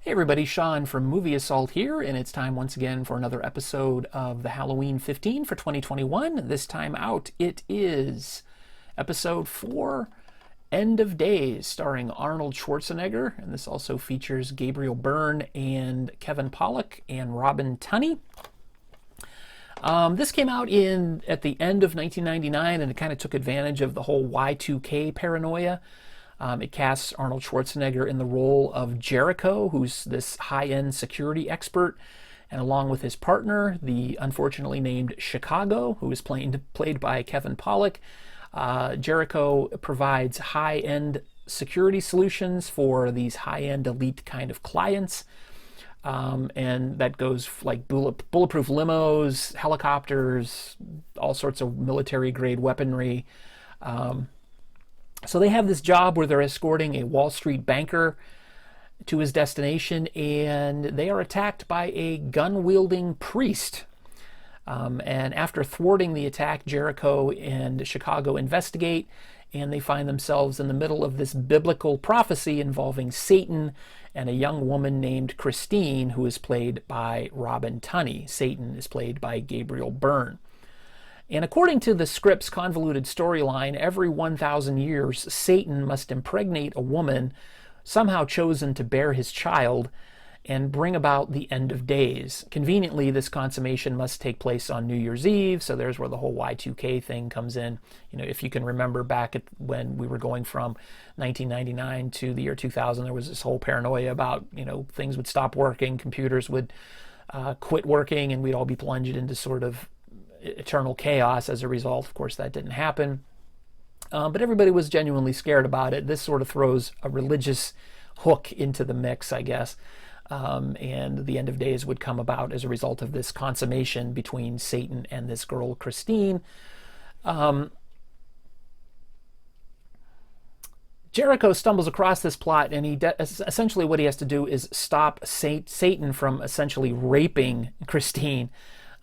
Hey everybody, Sean from Movie Assault here, and it's time once again for another episode of the Halloween 15 for 2021. This time out, it is episode 4, End of Days, starring Arnold Schwarzenegger, and this also features Gabriel Byrne and Kevin Pollak and Robin Tunney. This came out at the end of 1999, and it kind of took advantage of the whole Y2K paranoia. It casts Arnold Schwarzenegger in the role of Jericho, who's this high-end security expert, and along with his partner, the unfortunately named Chicago, who is played by Kevin Pollak. Jericho provides high-end security solutions for these high-end elite kind of clients, and that goes like bulletproof limos, helicopters, all sorts of military-grade weaponry. So they have this job where they're escorting a Wall Street banker to his destination, and they are attacked by a gun-wielding priest. And after thwarting the attack, Jericho and Chicago investigate, and they find themselves in the middle of this biblical prophecy involving Satan and a young woman named Christine, who is played by Robin Tunney. Satan is played by Gabriel Byrne. And according to the script's convoluted storyline, every 1,000 years, Satan must impregnate a woman somehow chosen to bear his child and bring about the end of days. Conveniently, this consummation must take place on New Year's Eve, so there's where the whole Y2K thing comes in. You know, if you can remember back when we were going from 1999 to the year 2000, there was this whole paranoia about, things would stop working, computers would quit working, and we'd all be plunged into sort of eternal chaos as a result. Of course, that didn't happen. But everybody was genuinely scared about it. This sort of throws a religious hook into the mix, I guess. And the end of days would come about as a result of this consummation between Satan and this girl, Christine. Jericho stumbles across this plot, and essentially what he has to do is stop Satan from essentially raping Christine.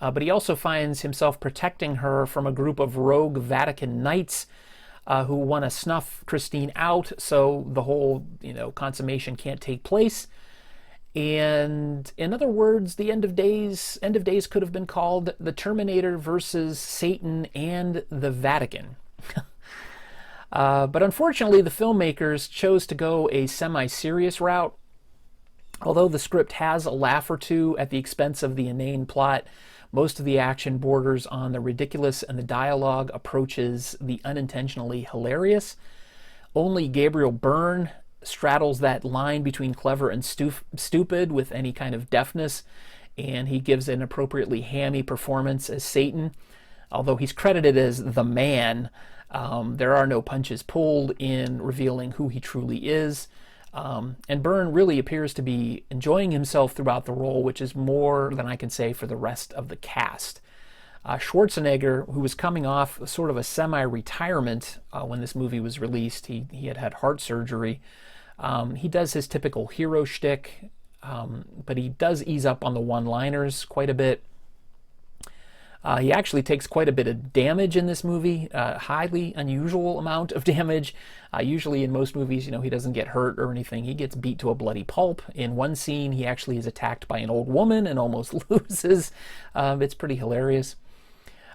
But he also finds himself protecting her from a group of rogue Vatican knights who want to snuff Christine out, so the whole, consummation can't take place. And in other words, the end of days could have been called the Terminator versus Satan and the Vatican. But unfortunately, the filmmakers chose to go a semi-serious route. Although the script has a laugh or two at the expense of the inane plot, most of the action borders on the ridiculous, and the dialogue approaches the unintentionally hilarious. Only Gabriel Byrne straddles that line between clever and stupid with any kind of deftness, and he gives an appropriately hammy performance as Satan. Although he's credited as the man, there are no punches pulled in revealing who he truly is. And Byrne really appears to be enjoying himself throughout the role, which is more than I can say for the rest of the cast. Schwarzenegger, who was coming off sort of a semi-retirement when this movie was released, he had heart surgery. He does his typical hero shtick, but he does ease up on the one-liners quite a bit. He actually takes quite a bit of damage in this movie, highly unusual amount of damage. Usually in most movies, he doesn't get hurt or anything. He gets beat to a bloody pulp. In one scene, he actually is attacked by an old woman and almost loses. It's pretty hilarious.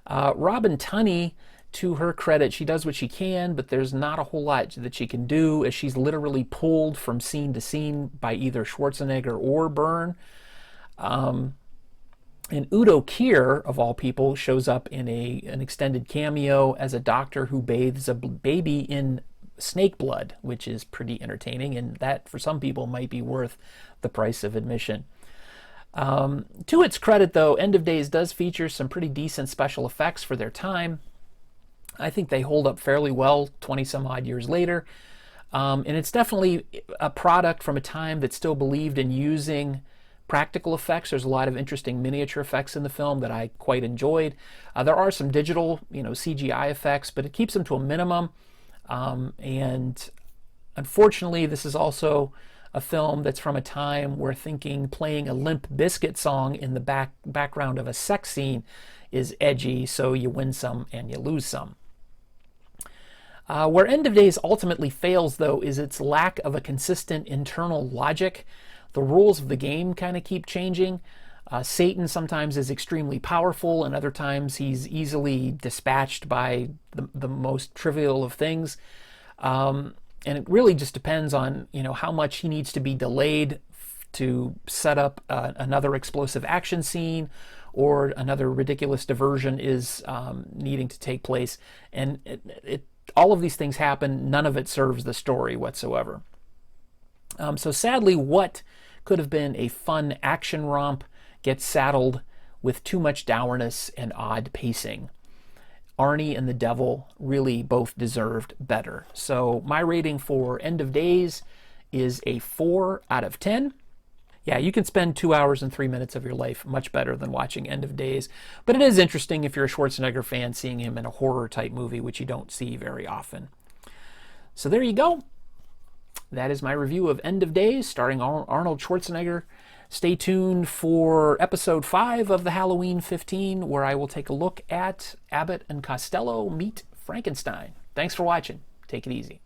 Robin Tunney, to her credit, she does what she can, but there's not a whole lot that she can do, as she's literally pulled from scene to scene by either Schwarzenegger or Byrne. And Udo Kier, of all people, shows up in an extended cameo as a doctor who bathes a baby in snake blood, which is pretty entertaining, and that, for some people, might be worth the price of admission. To its credit, though, End of Days does feature some pretty decent special effects for their time. I think they hold up fairly well 20-some-odd years later. And it's definitely a product from a time that still believed in using practical effects. There's a lot of interesting miniature effects in the film that I quite enjoyed. There are some digital, CGI effects, but it keeps them to a minimum. And unfortunately, this is also a film that's from a time where playing a Limp Bizkit song in the background of a sex scene is edgy, so you win some and you lose some. Where End of Days ultimately fails, though, is its lack of a consistent internal logic. the rules of the game kind of keep changing. Satan sometimes is extremely powerful, and other times he's easily dispatched by the most trivial of things. And it really just depends on, how much he needs to be delayed to set up another explosive action scene, or another ridiculous diversion is needing to take place. And all of these things happen. None of it serves the story whatsoever. So sadly, what could have been a fun action romp gets saddled with too much dourness and odd pacing. Arnie and the Devil really both deserved better. So my rating for End of Days is a 4 out of 10. Yeah, you can spend 2 hours and 3 minutes of your life much better than watching End of Days. But it is interesting if you're a Schwarzenegger fan seeing him in a horror type movie, which you don't see very often. So there you go. That is my review of End of Days starring Arnold Schwarzenegger. Stay tuned for episode 5 of the Halloween 15, where I will take a look at Abbott and Costello meet Frankenstein. Thanks for watching. Take it easy.